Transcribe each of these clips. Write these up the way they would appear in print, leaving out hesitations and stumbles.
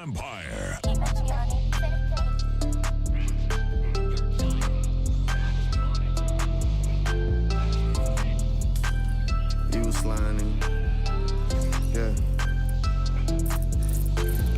Empire. You was sliding. Yeah.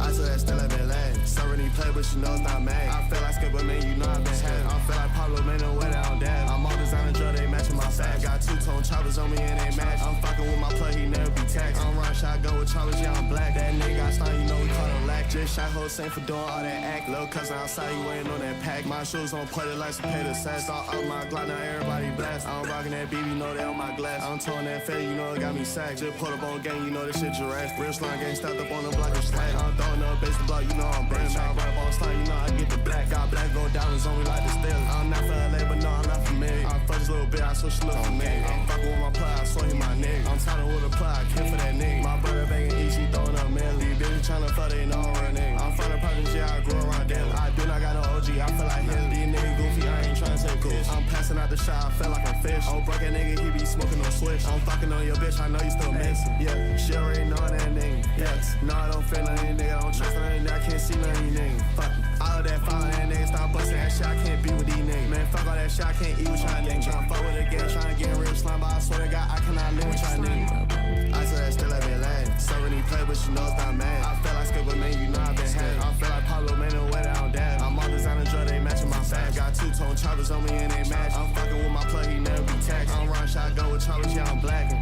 I said that still have been lame. So when he play, but you know it's not made. I feel like skip, but man, you know I've been had. I feel like Pablo, man, no way down dad. I'm all designer drug, they matching my sack. Got two-tone choppers on me and they match. I'm fucking with my plug, he never be taxed. I'm running shotgun with choppers, yeah, I'm black. That nigga got slime, you know we call him lack. Just shot whole same for doing all that act. Little cousin outside, you waiting on that pack. My shoes on play the lights to pay the sass. All up my Glock, now everybody blast. I'm rocking that BB, know they on my glass. I'm towing that fade, you know it got me sacked. Just pull up on gang, you know this shit giraffe. Real slime gang, stopped up on the block and slack. I'm throwing up base the block, you know I'm brand. I'm right up on slime, you know I get the black. Got black gold diamonds on me like the Steelers. I'm not for LA, but no, I'm not familiar. I'm fuck this little bit, I swear she look familiar. I'm fucking with my plug, I swear he my nigga. I'm tired with a plug, I kill for that nigga. My brother banging easy, throwing up melly. Bitch tryna fuck, they know I'm real nigga. I'm from the project, yeah, I grew around daily. I do not got no OG, I feel like him. These niggas goofy, I ain't tryna take cool. I'm passing out the shot, I feel like I'm fish. Oh, broke that nigga, he be smoking no switch. I'm fucking on your bitch, I know you still missing. Yeah, she already know that nigga. Yes, no, I don't feel nothing, nigga. I don't trust nothing, I can't see nothing, nigga. Fuck it. All of that following that nigga, stop busting that shit, I can't be with these niggas. Man, fuck all that shit, I can't eat with y'all niggas. Tryna fuck with a gang, tryna get real slime, but I swear to God, I cannot live with y'all niggas. I said that still have been lame. So when he play, but you know it's not mad. I feel like skip, but man, you know I've been had. I feel like Pablo, man, no way down dad. I'm all designer drug, they matching my sack. Got two-tone choppers on me and they match. I'm fucking with my plug, he never be taxed. I'm running shotgun with choppers, yeah, I'm blacking.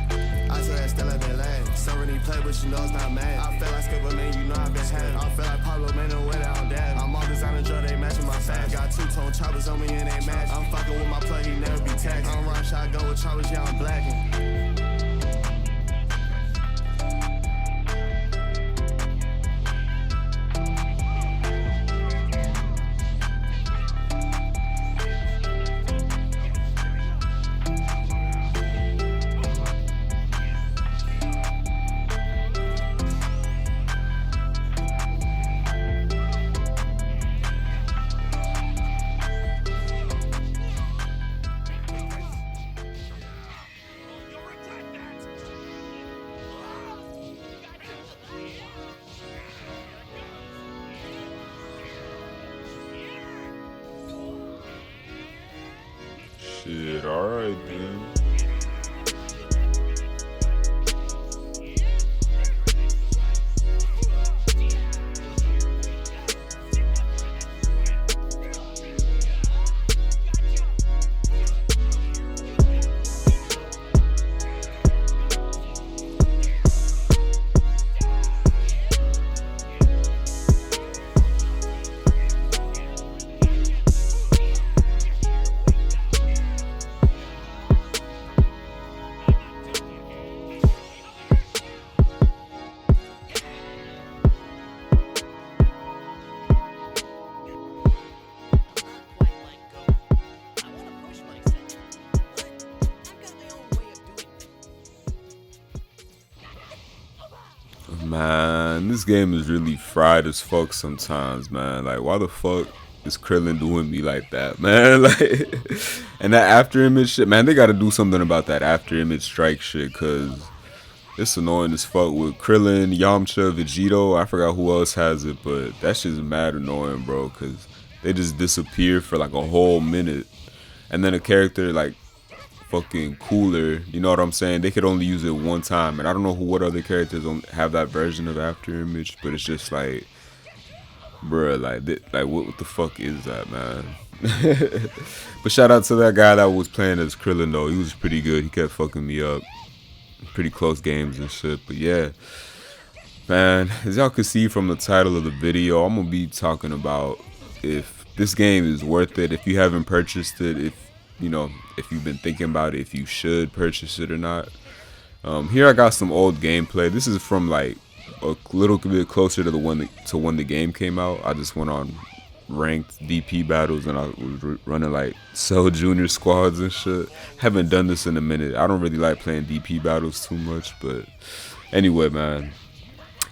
I said that still have been lame. So when he play, but you know it's not mad. I feel like skip, but man, you know I've been had. I feel like Pablo, man, no way down dad. I'm all designer drug, they matching my sack. Got two-tone choppers on me and they match. I'm fucking with my plug, he never be taxed. I'm running shotgun with choppers, yeah, I'm blacking. Shit, alright then. Man, this game is really fried as fuck sometimes, man. Like, why the fuck is Krillin doing me like that, man? Like, and that after image shit, man, they gotta do something about that after image strike shit, cause it's annoying as fuck with Krillin, Yamcha, Vegito. I forgot who else has it, but that shit's mad annoying, bro, cause they just disappear for like a whole minute, and then a character like fucking cooler, you know what I'm saying, they could only use it one time. And I don't know what other characters have that version of after image, but it's just like, bruh, like what the fuck is that, man? But shout out to that guy that was playing as Krillin though. He was pretty good. He kept fucking me up. Pretty close games and shit. But yeah, man, as y'all can see from the title of the video, I'm gonna be talking about if this game is worth it, if you haven't purchased it, if you know, if you've been thinking about it, if you should purchase it or not. Here I got some old gameplay. This is from like a little bit closer to when the game came out. I just went on ranked DP battles and I was running like Cell Junior squads and shit. Haven't done this in a minute. I don't really like playing DP battles too much, but anyway, man.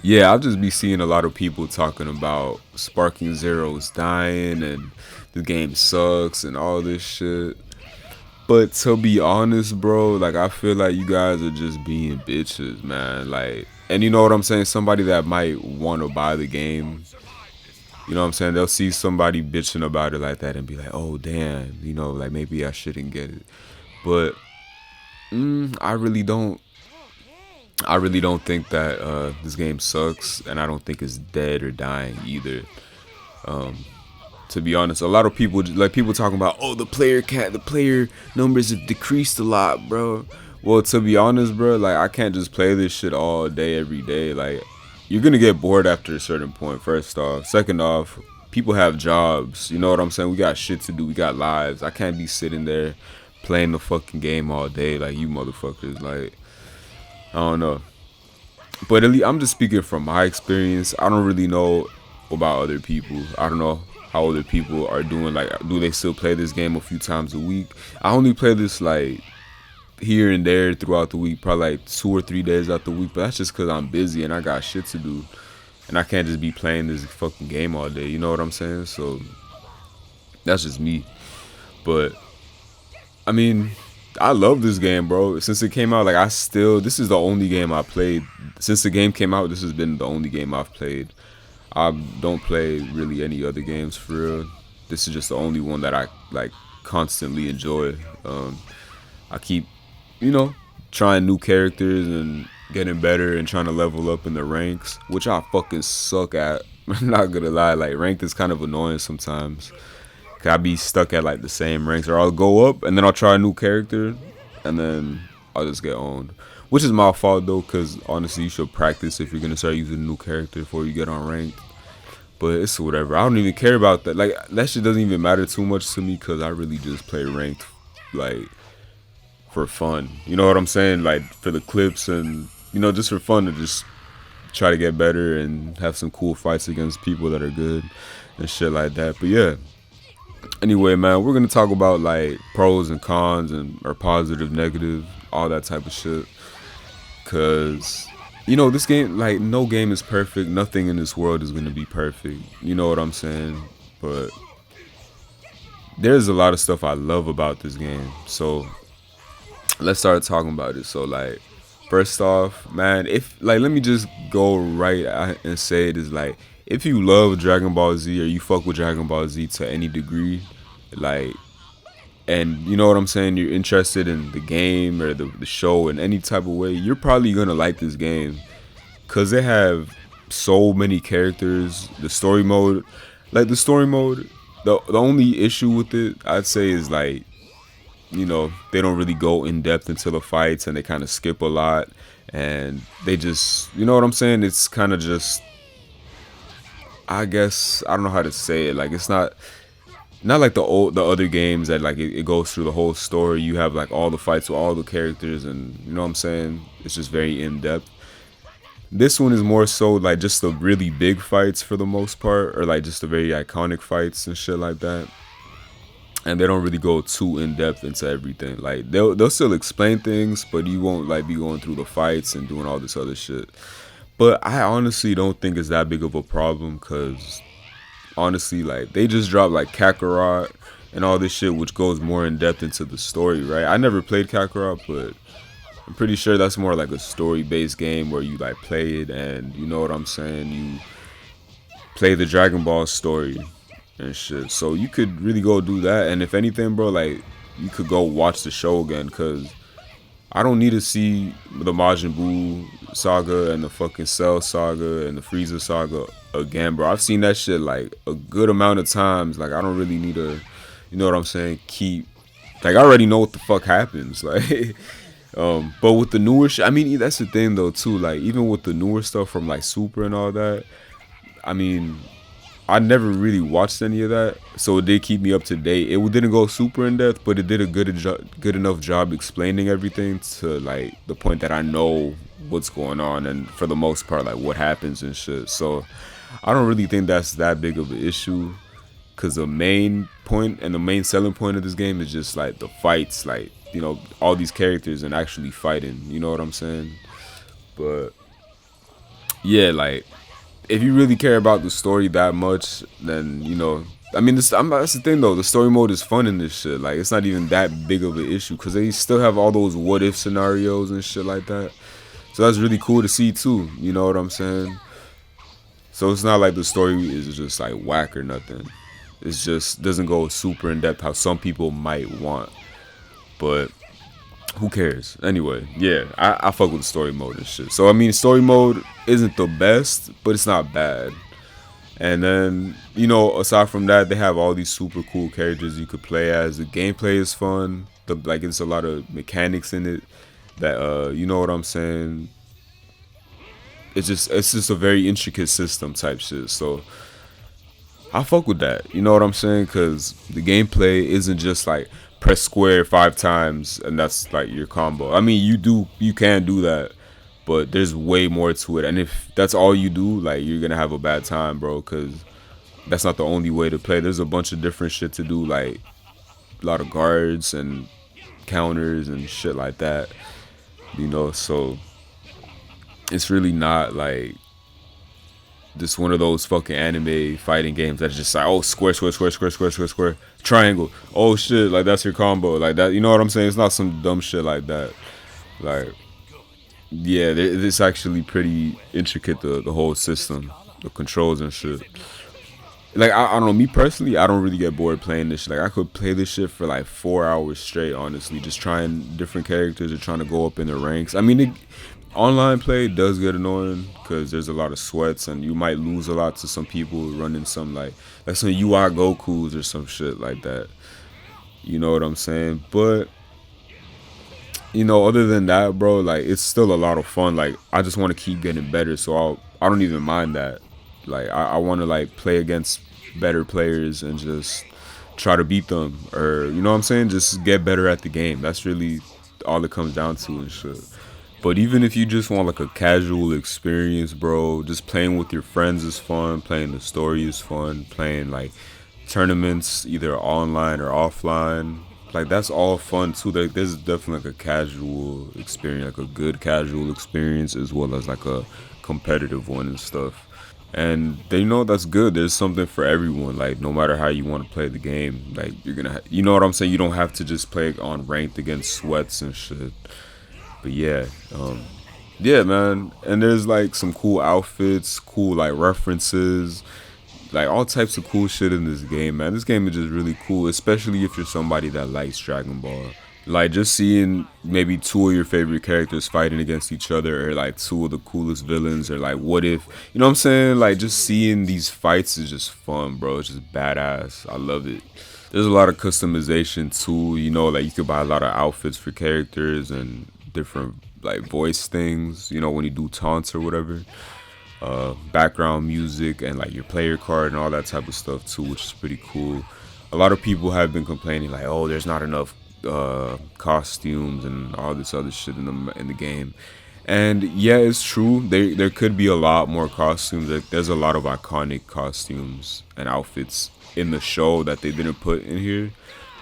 Yeah, I'll just be seeing a lot of people talking about Sparking Zero's dying and the game sucks and all this shit. But to be honest, bro, like I feel like you guys are just being bitches, man. Like And you know what I'm saying? Somebody that might want to buy the game, you know what I'm saying? They'll see somebody bitching about it like that and be like, oh, damn, you know, like maybe I shouldn't get it. But I really don't. I really don't think that this game sucks, and I don't think it's dead or dying either. To be honest, a lot of people like people talking about, oh, the player numbers have decreased a lot, bro. Well, to be honest, bro, like I can't just play this shit all day, every day. Like you're gonna get bored after a certain point. First off, second off, people have jobs. You know what I'm saying? We got shit to do. We got lives. I can't be sitting there playing the fucking game all day like you motherfuckers. Like I don't know. But at least I'm just speaking from my experience. I don't really know about other people. I don't know how other people are doing. Like, do they still play this game a few times a week? I only play this like here and there throughout the week, probably like 2 or 3 days out the week. But that's just because I'm busy and I got shit to do, and I can't just be playing this fucking game all day. You know what I'm saying? So that's just me. But I mean, I love this game, bro. Since it came out, like this is the only game I played. Since the game came out, this has been the only game I've played. I don't play really any other games for real. This is just the only one that I like constantly enjoy. I keep, you know, trying new characters and getting better and trying to level up in the ranks, which I fucking suck at. I'm not gonna lie, like ranked is kind of annoying sometimes. I be stuck at like the same ranks, or I'll go up and then I'll try a new character and then I'll just get owned, which is my fault though, because honestly you should practice if you're gonna start using a new character before you get on ranked. But it's whatever. I don't even care about that. Like that shit doesn't even matter too much to me, because I really just play ranked like for fun. You know what I'm saying? Like for the clips and, you know, just for fun, to just try to get better and have some cool fights against people that are good and shit like that. But yeah. Anyway, man, we're gonna talk about like pros and cons and or positive, negative, all that type of shit. Cause you know this game, like no game is perfect. Nothing in this world is gonna be perfect. You know what I'm saying? But there's a lot of stuff I love about this game. So let's start talking about it. So like, first off, man, if like let me just go right and say it is like, if you love Dragon Ball Z or you fuck with Dragon Ball Z to any degree, like, and you know what I'm saying, you're interested in the game or the show in any type of way, you're probably gonna like this game, cause they have so many characters. The story mode, the only issue with it, I'd say, is like, you know, they don't really go in depth into the fights and they kind of skip a lot, and they just, you know what I'm saying, it's kind of just, I guess, I don't know how to say it. Like it's not like the other games that like it goes through the whole story. You have like all the fights with all the characters, and you know what I'm saying. It's just very in depth. This one is more so like just the really big fights for the most part, or like just the very iconic fights and shit like that. And they don't really go too in depth into everything. Like they'll still explain things, but you won't like be going through the fights and doing all this other shit. But I honestly don't think it's that big of a problem, because honestly, like they just dropped like Kakarot and all this shit, which goes more in depth into the story, right? I never played Kakarot, but I'm pretty sure that's more like a story based game where you like play it and, you know what I'm saying, you play the Dragon Ball story and shit. So you could really go do that, and if anything, bro, like you could go watch the show again, because I don't need to see the Majin Buu saga and the fucking Cell saga and the Frieza saga again, bro. I've seen that shit like a good amount of times. Like I don't really need to, you know what I'm saying, like I already know what the fuck happens. Like but with the newer shit, I mean, that's the thing though too, like even with the newer stuff from like Super and all that, I mean, I never really watched any of that, so it did keep me up to date. It didn't go super in depth, but it did a good enough job explaining everything to like the point that I know what's going on, and for the most part like what happens and shit. So I don't really think that's that big of an issue, because the main point and the main selling point of this game is just like the fights, like, you know, all these characters and actually fighting, you know what I'm saying? But yeah, like if you really care about the story that much, then, you know, I mean, that's the thing though, the story mode is fun in this shit. Like it's not even that big of an issue, because they still have all those what if scenarios and shit like that. So that's really cool to see too. You know what I'm saying? So it's not like the story is just like whack or nothing. It's just doesn't go super in depth how some people might want. But who cares? Anyway, yeah, I fuck with the story mode and shit. So I mean, story mode isn't the best, but it's not bad. And then, you know, aside from that, they have all these super cool characters you could play as. The gameplay is fun. Like, it's a lot of mechanics in it that, you know what I'm saying? It's just a very intricate system type shit. So I fuck with that. You know what I'm saying? Because the gameplay isn't just like press square 5 times and that's like your combo. I mean, you can do that, but there's way more to it. And if that's all you do, like, you're gonna have a bad time, bro. Because that's not the only way to play. There's a bunch of different shit to do, like a lot of guards and counters and shit like that. You know, so it's really not like just one of those fucking anime fighting games that's just like, oh, square, square, square, square, square, square, square, triangle. Oh shit, like that's your combo, like that. You know what I'm saying? It's not some dumb shit like that. Like, yeah, it's actually pretty intricate, the whole system, the controls and shit. Like, I don't know, me personally, I don't really get bored playing this shit. Like, I could play this shit for like 4 hours straight, honestly, just trying different characters or trying to go up in the ranks. I mean, online play does get annoying because there's a lot of sweats and you might lose a lot to some people running some like some UI Gokus or some shit like that. You know what I'm saying? But, you know, other than that, bro, like, it's still a lot of fun. Like, I just want to keep getting better, so I don't even mind that. Like, I want to like play against better players and just try to beat them, or, you know what I'm saying, just get better at the game. That's really all it comes down to and shit. But even if you just want like a casual experience, bro, just playing with your friends is fun. Playing the story is fun. Playing like tournaments, either online or offline, like, that's all fun too. There's definitely like a casual experience, like a good casual experience, as well as like a competitive one and stuff. And they know that's good. There's something for everyone. Like, no matter how you want to play the game, like, you're gonna, you know what I'm saying. You don't have to just play on ranked against sweats and shit. But yeah, yeah, man. And there's like some cool outfits, cool like references, like all types of cool shit in this game, man. This game is just really cool, especially if you're somebody that likes Dragon Ball. Like, just seeing maybe 2 of your favorite characters fighting against each other, or like 2 of the coolest villains, or like, what if, you know what I'm saying? Like, just seeing these fights is just fun, bro. It's just badass. I love it. There's a lot of customization too, you know, like you could buy a lot of outfits for characters and different like voice things, you know, when you do taunts or whatever. Background music and like your player card and all that type of stuff too, which is pretty cool. A lot of people have been complaining like, oh, there's not enough costumes and all this other shit in the game. And yeah, it's true. There could be a lot more costumes. There's a lot of iconic costumes and outfits in the show that they didn't put in here.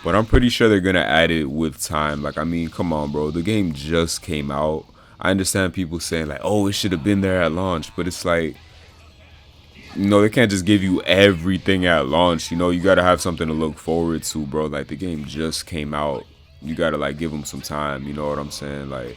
But I'm pretty sure they're gonna add it with time. Like, I mean, come on, bro. The game just came out. I understand people saying like, oh, it should have been there at launch. But it's like, you know, they can't just give you everything at launch. You know, you gotta have something to look forward to, bro. Like, the game just came out. You gotta like give them some time. You know what I'm saying? Like,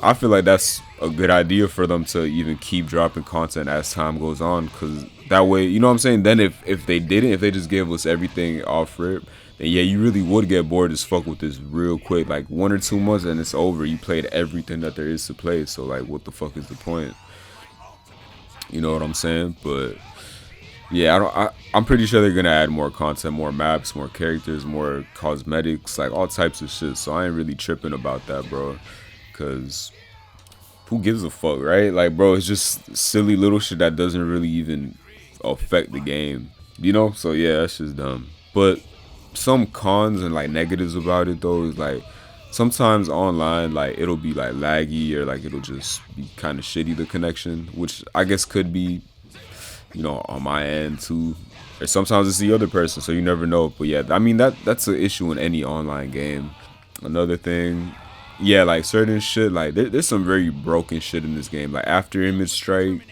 I feel like that's a good idea for them to even keep dropping content as time goes on, because that way, you know what I'm saying? Then if they didn't, if they just gave us everything off rip, then yeah, you really would get bored as fuck with this real quick. Like, 1 or 2 months and it's over. You played everything that there is to play. So like, what the fuck is the point? You know what I'm saying? But yeah, I'm pretty sure they're gonna add more content, more maps, more characters, more cosmetics, like all types of shit. So I ain't really tripping about that, bro. Cause who gives a fuck, right? Like, bro, it's just silly little shit that doesn't really even affect the game, you know? So yeah, that's just dumb. But some cons and like negatives about it though is like, sometimes online, like, it'll be like laggy, or like it'll just be kind of shitty, the connection, which I guess could be, you know, on my end too, or sometimes it's the other person, so you never know. But yeah, I mean, that's an issue in any online game. Another thing, yeah, like certain shit, like there's some very broken shit in this game. Like, after image strike,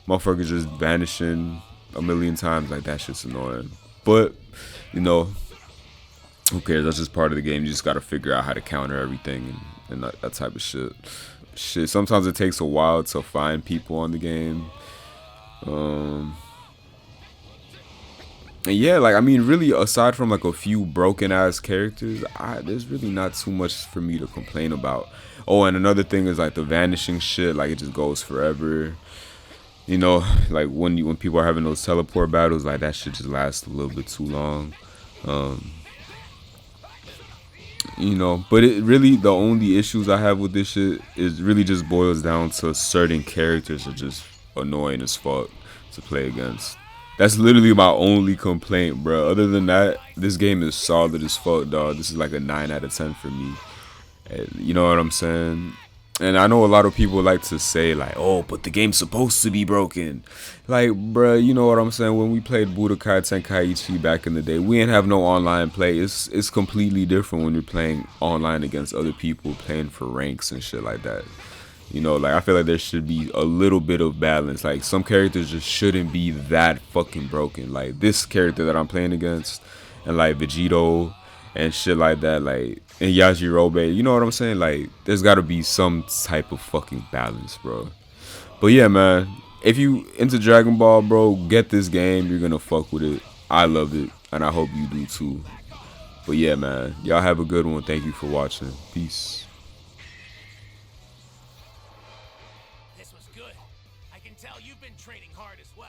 motherfuckers just vanishing a million times. Like, that shit's annoying. But, you know, who cares? That's just part of the game. You just gotta figure out how to counter everything and that type of shit. shit, sometimes it takes a while to find people on the game. And yeah, like I mean, really, aside from like a few broken ass characters, there's really not too much for me to complain about. Oh, and another thing is like the vanishing shit. Like it just goes forever. You know, like when people are having those teleport battles, like that shit just lasts a little bit too long. You know, but it really, the only issues I have with this shit is really just boils down to certain characters are just annoying as fuck to play against. That's literally my only complaint, bro. Other than that, this game is solid as fuck, dog. This is like a 9 out of 10 for me. You know what I'm saying? And I know a lot of people like to say like, oh, but the game's supposed to be broken. Like, bruh, you know what I'm saying? When we played Budokai Tenkaichi back in the day, we didn't have no online play. It's completely different when you're playing online against other people, playing for ranks and shit like that. You know, like I feel like there should be a little bit of balance. Like some characters just shouldn't be that fucking broken. Like this character that I'm playing against, and like Vegito and shit like that, like and Yajirobe, you know what I'm saying? Like there's gotta be some type of fucking balance, bro. But yeah, man, if you into Dragon Ball, bro, get this game. You're gonna fuck with it. I love it, and I hope you do too. But yeah, man, y'all have a good one. Thank you for watching. Peace. This was good. I can tell you've been training hard as well.